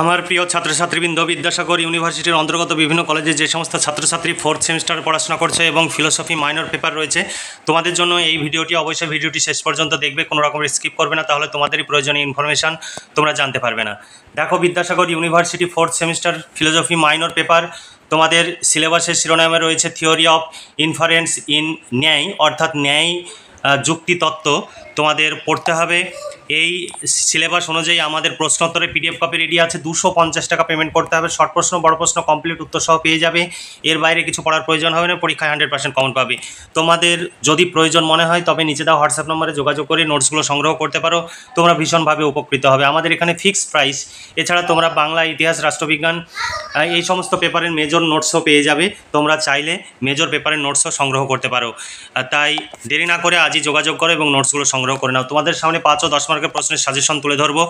আমার প্রিয় ছাত্রছাত্রীবৃন্দ, বিদ্যাসাগর ইউনিভার্সিটির অন্তর্গত বিভিন্ন কলেজে যে সমস্ত ছাত্রছাত্রী ফোর্থ সেমিস্টারে পড়াশোনা করছে এবং ফিলোসফি মাইনর পেপার রয়েছে, তোমাদের জন্য এই ভিডিওটি অবশ্যই ভিডিওটি শেষ পর্যন্ত দেখবে, কোনো রকম স্কিপ করবে না, তাহলে তোমাদেরই প্রয়োজনীয় ইনফরমেশান তোমরা জানতে পারবে না। দেখো, Vidyasagar university fourth semester philosophy minor paper তোমাদের সিলেবাসের শিরোনামে রয়েছে থিওরি অফ ইনফারেন্স ইন ন্যায়, অর্থাৎ ন্যায় যুক্তিতত্ত্ব তোমাদের পড়তে হবে। এই সিলেবাস অনুযায়ী আমাদের প্রশ্নোত্তরের পিডিএফ কপি রেডি আছে। 250 টাকা পেমেন্ট করতে হবে। শর্ট প্রশ্ন, বড় প্রশ্ন কমপ্লিট উত্তর সহ পেয়ে যাবে। এর বাইরে কিছু পড়ার প্রয়োজন হবে না, পরীক্ষায় 100% কমন পাবে। তোমাদের যদি প্রয়োজন মনে হয় তবে নিচে দেওয়া হোয়াটসঅ্যাপ নম্বরে যোগাযোগ করে নোটসগুলো সংগ্রহ করতে পারো, তোমরা ভীষণভাবে উপকৃত হবে। আমাদের এখানে ফিক্সড প্রাইস। এছাড়া তোমরা বাংলা, ইতিহাস, রাষ্ট্রবিজ্ঞান এই সমস্ত পেপারের মেজর নোটসও পেয়ে যাবে। তোমরা চাইলে মেজর পেপারের নোটসও সংগ্রহ করতে পারো। তাই দেরি না করে আজই যোগাযোগ করো এবং নোটসগুলো সংগ্রহ করে নাও। তোমাদের সামনে 5 ও 10 মার্কের প্রশ্নের সাজেশন তুলে ধরবো,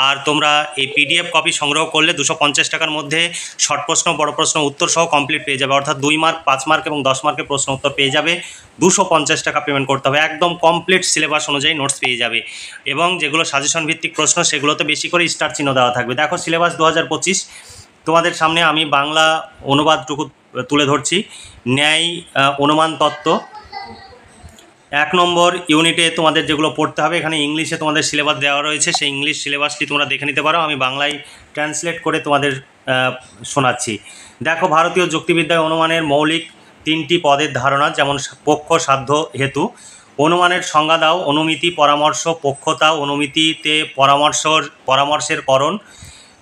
আর তোমরা এই পিডিএফ কপি সংগ্রহ করলে 250 টাকার মধ্যে শর্ট প্রশ্ন, বড় প্রশ্ন উত্তর সহ কমপ্লিট পেয়ে যাবে। অর্থাৎ 2 মার্ক, 5 মার্ক এবং 10 মার্কের প্রশ্ন উত্তর পেয়ে যাবে। 250 টাকা পেমেন্ট করতে হবে। একদম কমপ্লিট সিলেবাস অনুযায়ী নোটস পেয়ে যাবে। এবং যেগুলো সাজেশন ভিত্তিক প্রশ্ন সেগুলোতে বেশি করে স্টার চিহ্ন দেওয়া থাকবে। দেখো, সিলেবাস 2025 তোমাদের সামনে আমি বাংলা অনুবাদটুকু তুলে ধরছি। ন্যায় অনুমান তত্ত্ব 1 নম্বর ইউনিটে তোমাদের যেগুলো পড়তে হবে, এখানে ইংলিশে তোমাদের সিলেবাস দেওয়া রয়েছে। সেই ইংলিশ সিলেবাসটি তোমরা দেখে নিতে পারো। আমি বাংলায় ট্রান্সলেট করে তোমাদের শোনাচ্ছি। দেখো, ভারতীয় যুক্তিবিদ্যায় অনুমানের মৌলিক 3টি পদের ধারণা, যেমন পক্ষ, সাধ্য, হেতু। অনুমানের সংজ্ঞা দাও। অনুমিতি, পরামর্শ, পক্ষতা। অনুমিতিতে পরামর্শের করণ।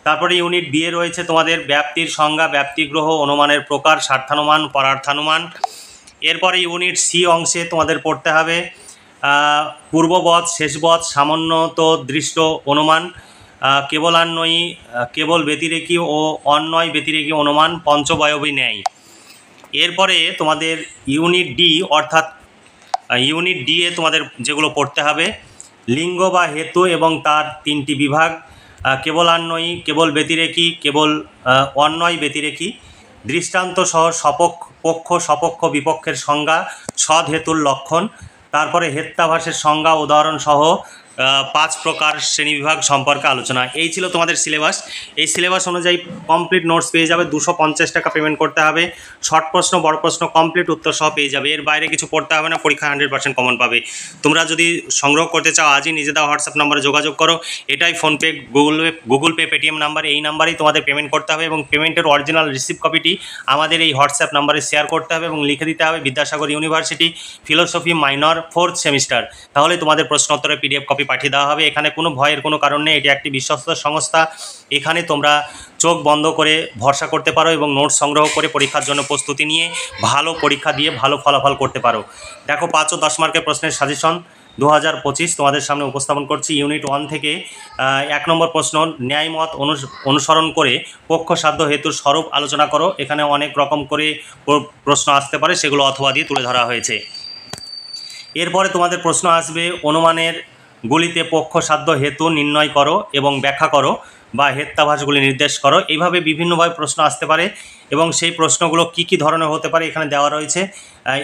তারপরে ইউনিট বি এ রয়েছে তোমাদের ব্যাপ্তির সংজ্ঞা, ব্যক্তিগ্রহ, অনুমানের প্রকার, স্বার্থানুমান, পরার্থানুমান। এরপরে ইউনিট সি অংশে তোমাদের পড়তে হবে পূর্ববৎ, শেষবৎ, সামান্যত দৃষ্ট অনুমান, কেবলান্বয়ী, কেবল ব্যতিরেকী ও অন্বয় ব্যতিরেকী অনুমান, পঞ্চবয়বী ন্যায়। এরপরে তোমাদের ইউনিট ডি, অর্থাৎ ইউনিট ডি এ তোমাদের যেগুলো পড়তে হবে, লিঙ্গ বা হেতু এবং তার 3টি বিভাগ, কেবলান্বয়ী, কেবল ব্যতিরেকী, কেবল অন্বয় ব্যতিরেকী, দৃষ্টান্ত সহ পক্ষ, সপক্ষ, বিপক্ষের সংজ্ঞা, সদ হেতুর লক্ষণ। তারপরে হেত্যাভাসের সংজ্ঞা, উদাহরণ সহ 5 প্রকার শ্রেণীবিভাগ সম্পর্কে আলোচনা। এই ছিল তোমাদের সিলেবাস। এই সিলেবাস অনুযায়ী কমপ্লিট নোটস পেয়ে যাবে। 250 টাকা পেমেন্ট করতে হবে। শর্ট প্রশ্ন, বড় প্রশ্ন কমপ্লিট উত্তর সহ পেয়ে যাবে। এর বাইরে কিছু পড়তে হবে না, পরীক্ষা 100% কমন পাবে। তোমরা যদি সংগ্রহ করতে চাও আজই নিজে দেওয়া হোয়াটসঅ্যাপ নাম্বারে যোগাযোগ করো। এটাই PhonePe, Google pay, Paytm number, এই নাম্বারেই তোমাদের পেমেন্ট করতে হবে এবং পেমেন্টের অরিজিনাল রিসিপ্ট কপিটি আমাদের এই হোয়াটসঅ্যাপ নাম্বারে শেয়ার করতে হবে এবং লিখে দিতে হবে Vidyasagar university philosophy minor 4th semester. তাহলে তোমাদের প্রশ্নোত্তরের পিডিএফ কপি পাঠিয়ে দেওয়া হবে। এখানে কোনো ভয়ের কোনো কারণ নেই। এটি একটি বিশ্বস্ত সংস্থা। এখানে তোমরা চোখ বন্ধ করে ভরসা করতে পারো এবং নোটস সংগ্রহ করে পরীক্ষার জন্য প্রস্তুতি নিয়ে ভালো পরীক্ষা দিয়ে ভালো ফলাফল করতে পারো। দেখো, 5 ও 10 মার্কের প্রশ্নের সাজেশন 2025 তোমাদের সামনে উপস্থাপন করছি। ইউনিট 1 থেকে 1 নম্বর প্রশ্ন, ন্যায়মত অনুসরণ করে পক্ষ, সাধ্য, হেতুর স্বরূপ আলোচনা করো। এখানে অনেক রকম করে প্রশ্ন আসতে পারে, সেগুলো অথবা দিয়ে তুলে ধরা হয়েছে। এরপরে তোমাদের প্রশ্ন আসবে অনুমানের গুলিতে পক্ষ, সাধ্য, হেতু নির্ণয় করো এবং ব্যাখ্যা করো বা হেত্যাভাসগুলি নির্দেশ করো। এইভাবে বিভিন্নভাবে প্রশ্ন আসতে পারে এবং সেই প্রশ্নগুলো কি কি ধরনের হতে পারে এখানে দেওয়া রয়েছে।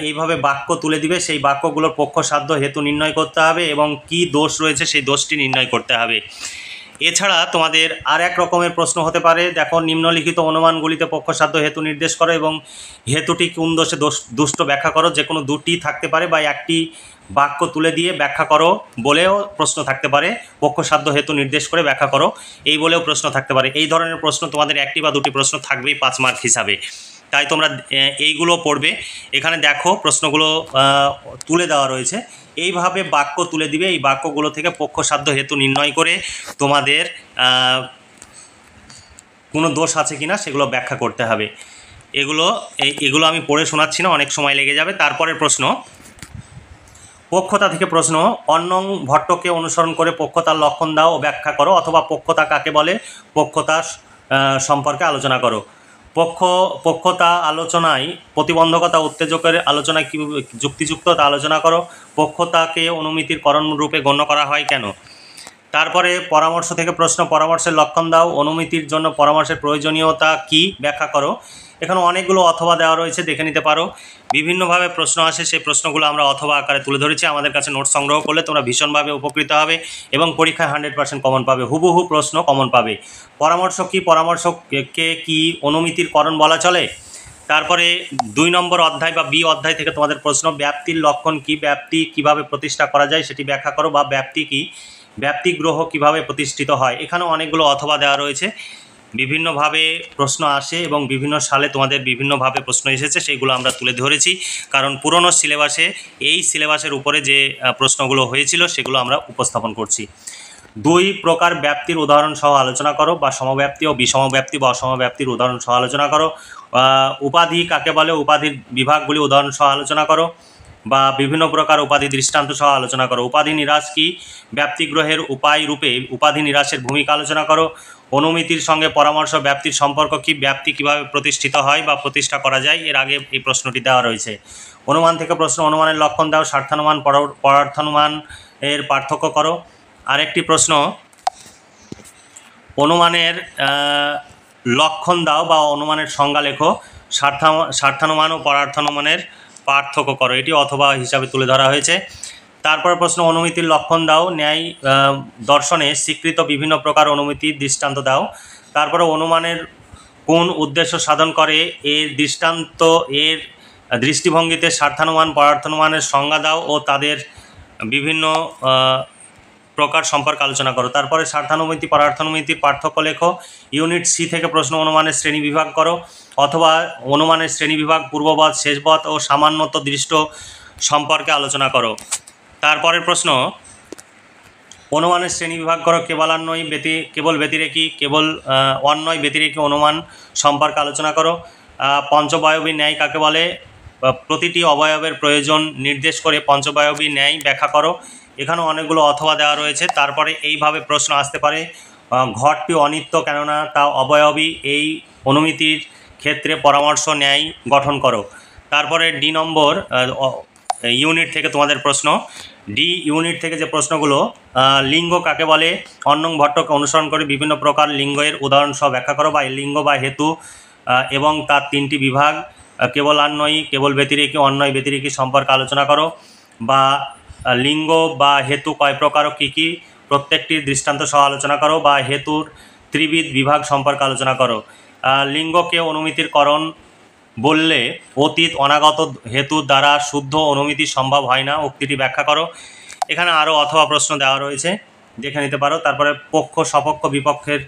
এইভাবে বাক্য তুলে দিবে, সেই বাক্যগুলোর পক্ষ, সাধ্য, হেতু নির্ণয় করতে হবে এবং কি দোষ রয়েছে সেই দোষটি নির্ণয় করতে হবে। এছাড়া তোমাদের আর এক রকমের প্রশ্ন হতে পারে। দেখো, নিম্নলিখিত অনুমানগুলিতে পক্ষ, সাধ্য, হেতু নির্দেশ করো এবং হেতুটি কোন দোষে দুষ্ট ব্যাখ্যা করো। যে কোনো দুটি থাকতে পারে বা একটি বাক্য তুলে দিয়ে ব্যাখ্যা করো বলেও প্রশ্ন থাকতে পারে। পক্ষ, সাধ্য, হেতু নির্দেশ করে ব্যাখ্যা করো এই বলেও প্রশ্ন থাকতে পারে। এই ধরনের প্রশ্ন তোমাদের 1টি বা 2টি প্রশ্ন থাকবেই 5 মার্ক হিসাবে। তাই তোমরা এইগুলো পড়বে। এখানে দেখো, প্রশ্নগুলো তুলে দেওয়া রয়েছে। এইভাবে বাক্য তুলে দিবে। এই বাক্যগুলো থেকে পক্ষ, সাধ্য, হেতু নির্ণয় করে তোমাদের কোনো দোষ আছে কিনা সেগুলো ব্যাখ্যা করতে হবে। এগুলো আমি পড়ে শোনাচ্ছি না, অনেক সময় লেগে যাবে। তারপরের প্রশ্ন, পক্ষতা থেকে প্রশ্ন, অন্নং ভট্টকে অনুসরণ করে পক্ষতার লক্ষণ দাও ও ব্যাখ্যা করো, অথবা পক্ষতা কাকে বলে পক্ষতা সম্পর্কে আলোচনা করো। পক্ষতা আলোচনায় প্রতিবন্ধকতা উত্তেজকের আলোচনায় কীভাবে যুক্তিযুক্ত তা আলোচনা করো। পক্ষতাকে অনুমিতির করণ রূপে গণ্য করা হয় কেন। তারপরে পরামর্শ থেকে প্রশ্ন, পরামর্শের লক্ষণ দাও, অনুমতির জন্য পরামর্শের প্রয়োজনীয়তা কি ব্যাখ্যা করো। এখানে অনেকগুলো অথবা দেওয়া রয়েছে, দেখে নিতে পারো। বিভিন্নভাবে প্রশ্ন আসে, সেই প্রশ্নগুলো আমরা অথবা আকারে তুলে ধরেছি। আমাদের কাছে নোট সংগ্রহ করলে তোমরা ভীষণভাবে উপকৃত হবে এবং পরীক্ষায় 100% কমন পাবে, হুবহু প্রশ্ন কমন পাবে। পরামর্শ কি, পরামর্শকে কি অনুমিতির করণ বলা চলে। তারপরে 2 নম্বর অধ্যায় বা বি অধ্যায় থেকে তোমাদের প্রশ্ন, ব্যাপ্তির লক্ষণ কি, ব্যাপ্তি কিভাবে প্রতিষ্ঠা করা যায় সেটি ব্যাখ্যা করো, বা ব্যাপ্তি কি, ব্যাপ্তি গ্রহ কিভাবে প্রতিষ্ঠিত হয়। এখানেও অনেকগুলো অথবা দেওয়া রয়েছে। বিভিন্নভাবে প্রশ্ন আসে এবং বিভিন্ন সালে তোমাদের বিভিন্নভাবে প্রশ্ন এসেছে, সেইগুলো আমরা তুলে ধরেছি, কারণ পুরনো সিলেবাসে এই সিলেবাসের উপরে যে প্রশ্নগুলো হয়েছিল সেগুলো আমরা উপস্থাপন করছি। 2 প্রকার ব্যাপ্তির উদাহরণ সহ আলোচনা করো, বা সমব্যাপ্তি ও বিষমব্যাপ্তি বা অসমব্যাপ্তির উদাহরণ সহ আলোচনা করো। উপাধি কাকে বলে, উপাধির বিভাগগুলি উদাহরণ সহ আলোচনা করো, বা বিভিন্ন প্রকার উপাধি দৃষ্টান্ত সহ আলোচনা করো। উপাধি নিরাশ কি, ব্যাপ্তিগ্রহের উপায় রূপে উপাধি নিরাশের ভূমিকা আলোচনা করো। অনুমিতির সঙ্গে পরামর্শ ব্যাপ্তির সম্পর্ক কি, ব্যাপ্তি কিভাবে প্রতিষ্ঠিত হয় বা প্রতিষ্ঠা করা যায়, এর আগে এই প্রশ্নটি দেওয়া রয়েছে। অনুমান থেকে প্রশ্ন, অনুমানের লক্ষণ দাও, স্বার্থানুমান পরার্থানুমান এর পার্থক্য করো। আরেকটি প্রশ্ন, অনুমানের লক্ষণ দাও বা অনুমানের সংজ্ঞা লেখো, স্বার্থানুমান ও পরার্থানুমানের পার্থক্য করো। এটি অথবা হিসাবে তুলে ধরা হয়েছে। তারপর প্রশ্ন, অনুমিতির লক্ষণ দাও, ন্যায় দর্শনে স্বীকৃত বিভিন্ন প্রকার অনুমিতির দৃষ্টান্ত দাও। তারপরে অনুমানের কোন উদ্দেশ্য সাধন করে এর দৃষ্টান্ত, এর দৃষ্টিভঙ্গিতে স্বার্থানুমান পরার্থানুমানের সংজ্ঞা দাও ও তাদের বিভিন্ন প্রকার সম্পর্কে আলোচনা করো। তারপরে স্বার্থানুমিতি পরার্থানুমিতির পার্থক্য লেখো। ইউনিট সি থেকে প্রশ্ন, অনুমানের শ্রেণী বিভাগ করো, অথবা অনুমানের শ্রেণী বিভাগ পূর্ববৎ, শেষবৎ ও সামান্যত দৃষ্ট সম্পর্কে আলোচনা করো। তারপরের প্রশ্ন, অনুমানের শ্রেণী বিভাগ করো, কেবলান্বয়ী কেবল ব্যতিরেকী, কেবল অন্বয় ব্যতিরেকী অনুমান সম্পর্কে আলোচনা করো। পঞ্চবায়বী ন্যায় কাকে বলে, প্রতিটি অবয়বের প্রয়োজন নির্দেশ করে পঞ্চবায়বী ন্যায় ব্যাখ্যা করো। এখানেও অনেকগুলো অথবা দেওয়া রয়েছে। তারপরে এইভাবে প্রশ্ন আসতে পারে, ঘটটি অনিত্য কেননা তা অবয়বী, এই অনুমিতির ক্ষেত্রে পরামর্শ ন্যায় গঠন করো। তারপরে ডি নম্বর ইউনিট থেকে তোমাদের প্রশ্ন, ডি ইউনিট থেকে যে প্রশ্নগুলো, লিঙ্গ কাকে বলে, অন্নং ভট্টকে অনুসরণ করে বিভিন্ন প্রকার লিঙ্গের উদাহরণ সহ ব্যাখ্যা করো, বা লিঙ্গ বা হেতু এবং তার 3টি বিভাগ, কেবলান্বয়ী, কেবল ব্যতিরেকী, অন্বয় ব্যতিরেকী সম্পর্কে আলোচনা করো, বা লিঙ্গ বা হেতু কয় প্রকার ও কী কী প্রত্যেকটির দৃষ্টান্ত সহ আলোচনা করো, বা হেতুর ত্রিবিধ বিভাগ সম্পর্কে আলোচনা করো। লিঙ্গকে অনুমিতির করণ বললে অতীত অনাগত হেতুর দ্বারা শুদ্ধ অনুমিতি সম্ভব হয় না, উক্তিটি ব্যাখ্যা করো। এখানে আরও অথবা প্রশ্ন দেওয়া রয়েছে, দেখে নিতে পারো। তারপরে পক্ষ সপক্ষ বিপক্ষের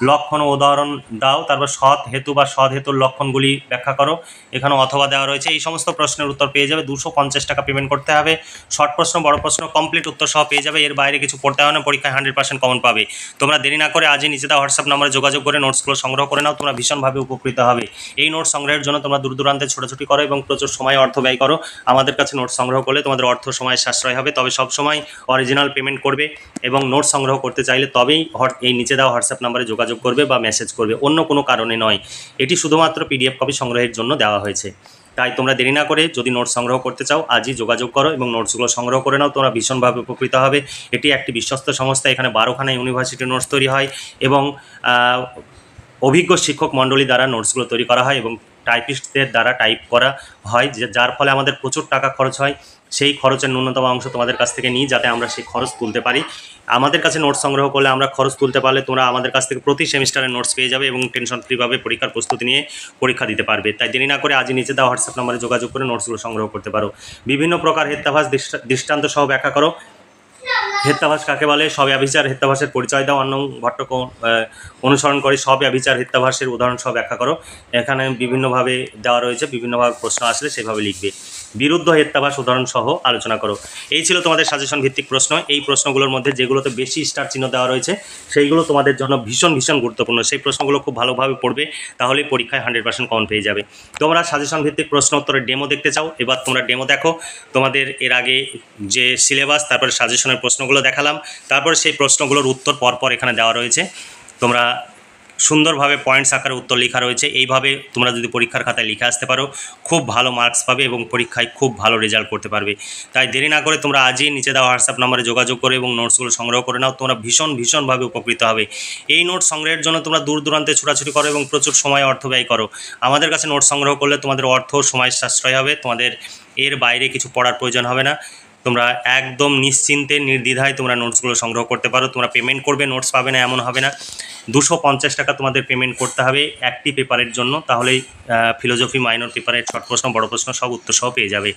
লক্ষণ ও উদাহরণ দাও। তারপর সৎ হেতু বা সৎ হেতুর লক্ষণগুলি ব্যাখ্যা করো। এখানেও অথবা দেওয়া রয়েছে। এই সমস্ত প্রশ্নের উত্তর পেয়ে যাবে। 250 টাকা পেমেন্ট করতে হবে। শর্ট প্রশ্ন, বড় প্রশ্ন কমপ্লিট উত্তর সহ পেয়ে যাবে। এর বাইরে কিছু পড়তে হবে না, পরীক্ষায় 100% কমন পাবে। তোমরা দেরি না করে আজই নিচে দেওয়া হোয়াটসঅ্যাপ নম্বরে যোগাযোগ করে নোটসগুলো সংগ্রহ করে নাও, তোমরা ভীষণভাবে উপকৃত হবে। এই নোট সংগ্রহের জন্য তোমরা দূর দূরান্তে ছোটাছুটি করো এবং প্রচুর সময় অর্থ ব্যয় করো। আমাদের কাছে নোট সংগ্রহ করলে তোমাদের অর্থ সময় সাশ্রয় হবে। তবে সবসময় অরিজিনাল পেমেন্ট করবে এবং নোট সংগ্রহ করতে চাইলে তবেই এই নিচে দেওয়া হোয়াটসঅ্যাপ নম্বরে যোগাযোগ করবে বা মেসেজ করবে, অন্য কোনো কারণে নয়। এটি শুধুমাত্র পিডিএফ কপি সংগ্রহের জন্য দেওয়া হয়েছে। তাই তোমরা দেরি না করে যদি নোটস সংগ্রহ করতে চাও আজই যোগাযোগ করো এবং নোটসগুলো সংগ্রহ করে নাও, তোমরা ভীষণভাবে উপকৃত হবে। এটি একটি বিশ্বস্ত সংস্থা, এখানে 12খানা ইউনিভার্সিটি নোটস তৈরি হয় এবং অভিজ্ঞ শিক্ষক মণ্ডলী দ্বারা নোটসগুলো তৈরি করা হয় এবং টাইপিস্টদের দ্বারা টাইপ করা হয়, যার ফলে আমাদের প্রচুর টাকা খরচ হয়। সেই খরচের ন্যূনতম অংশ তোমাদের কাছ থেকে নিই, যাতে আমরা সেই খরচ তুলতে পারি। আমাদের কাছে নোটস সংগ্রহ করলে আমরা খরচ তুলতে পারলে তোমরা আমাদের কাছ থেকে প্রতি সেমিস্টারে নোটস পেয়ে যাবে এবং টেনশন ফ্রিভাবে পরীক্ষার প্রস্তুতি নিয়ে পরীক্ষা দিতে পারবে। তাই দেরি না করে আজই নিচে দেওয়া হোয়াটসঅ্যাপ নম্বরে যোগাযোগ করে নোটসগুলো সংগ্রহ করতে পারো। বিভিন্ন প্রকার হেত্যাভাস দৃষ্টান্ত সহ ব্যাখ্যা করো। হেত্যাভাস কাকে বলে, সবে আবিচার হেত্যাভাসের পরিচয় দাও। অন্নং ভট্টকে অনুসরণ করে সবে আবিচার হেত্যাভাসের উদাহরণ সহ ব্যাখ্যা করো। এখানে বিভিন্নভাবে দেওয়া রয়েছে, বিভিন্নভাবে প্রশ্ন আসলে সেভাবে লিখবে। বিরুদ্ধ হেত্যাভাস উদাহরণ সহ আলোচনা করো। এই ছিল তোমাদের সাজেশন ভিত্তিক প্রশ্ন। এই প্রশ্নগুলোর মধ্যে যেগুলোতে বেশি স্টার চিহ্ন দেওয়া রয়েছে সেইগুলো তোমাদের জন্য ভীষণ গুরুত্বপূর্ণ। সেই প্রশ্নগুলো খুব ভালোভাবে পড়বে, তাহলে পরীক্ষায় 100% কমন পেয়ে যাবে। তোমরা সাজেশন ভিত্তিক প্রশ্ন উত্তরের ডেমো দেখতে চাও, এবার তোমরা ডেমো দেখো। তোমাদের এর আগে যে সিলেবাস, তারপরে সাজেশনের প্রশ্নগুলো দেখালাম, তারপরে সেই প্রশ্নগুলোর উত্তর পরপর এখানে দেওয়া রয়েছে। তোমরা সুন্দরভাবে পয়েন্টস আকারে উত্তর লেখা রয়েছে। এইভাবে তোমরা যদি পরীক্ষার খাতায় লিখে আসতে পারো খুব ভালো মার্কস পাবে এবং পরীক্ষায় খুব ভালো রেজাল্ট করতে পারবে। তাই দেরি না করে তোমরা আজই নিচে দেওয়া হোয়াটসঅ্যাপ নম্বরে যোগাযোগ করে এবং নোটসগুলো সংগ্রহ করে নাও। তোমরা ভীষণভাবে উপকৃত হবে। এই নোট সংগ্রহের জন্য তোমরা দূর দূরান্তে ছোটাছুটি করো এবং প্রচুর সময় অর্থ ব্যয় করো। আমাদের কাছে নোট সংগ্রহ করলে তোমাদের অর্থ সময় সাশ্রয় হবে, তোমাদের এর বাইরে কিছু পড়ার প্রয়োজন হবে না। তোমরা একদম নিশ্চিন্তে নির্দ্বিধায় তোমরা নোটসগুলো সংগ্রহ করতে পারো। তোমরা পেমেন্ট করবে, নোটস পাবে না এমন হবে না। 250 টাকা তোমাদের পেমেন্ট করতে হবে একটি পেপারের জন্য, তাহলেই ফিলোসফি মাইনর পেপারের শর্ট প্রশ্ন, বড় প্রশ্ন সব উত্তর সহ পেয়ে যাবে।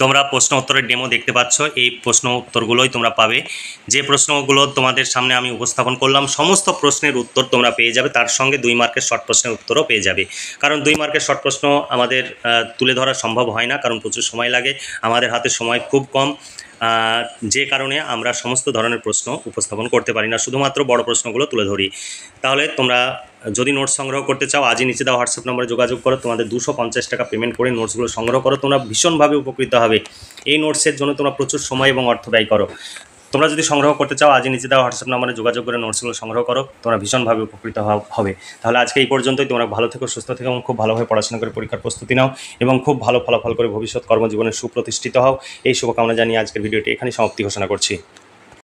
তোমরা প্রশ্ন উত্তরের ডেমো দেখতে পাচ্ছ, এই প্রশ্ন উত্তরগুলোই তোমরা পাবে। যে প্রশ্নগুলো তোমাদের সামনে আমি উপস্থাপন করলাম সমস্ত প্রশ্নের উত্তর তোমরা পেয়ে যাবে, তার সঙ্গে 2 মার্কের শর্ট প্রশ্নের উত্তরও পেয়ে যাবে। কারণ 2 মার্কের শর্ট প্রশ্ন আমাদের তুলে ধরা সম্ভব হয় না, কারণ প্রচুর সময় লাগে, আমাদের হাতে সময় খুব কম, যে কারণে আমরা সমস্ত ধরনের প্রশ্ন উপস্থাপন করতে পারি না, শুধুমাত্র বড় প্রশ্নগুলো তুলে ধরি। তাহলে তোমরা যদি নোটস সংগ্রহ করতে চাও আজই নিচে দেওয়া হোয়াটসঅ্যাপ নম্বরে যোগাযোগ করো। তোমাদের 250 টাকা পেমেন্ট করে নোটসগুলো সংগ্রহ করো। তোমরা ভীষণভাবে উপকৃত হবে। এই নোটসের জন্য তোমরা প্রচুর সময় এবং অর্থ ব্যয় করো। তোমরা যদি সংগ্রহ করতে চাও আজই নিচে দেওয়া হোয়াটসঅ্যাপ নম্বরে যোগাযোগ করে নোটসগুলো সংগ্রহ করো। তোমরা ভীষণভাবে উপকৃত হবে। তাহলে আজকে এই পর্যন্তই। তোমরা ভালো থেকো, সুস্থ থেকো এবং খুব ভালোভাবে পড়াশোনা করে পরীক্ষার প্রস্তুতি নাও এবং খুব ভালো ফলাফল করে ভবিষ্যৎ কর্মজীবনে সুপ্রতিষ্ঠিত হও। এই শুভকামনা জানিয়ে আজকের ভিডিওটি এখানেই সমাপ্তি ঘোষণা করছি।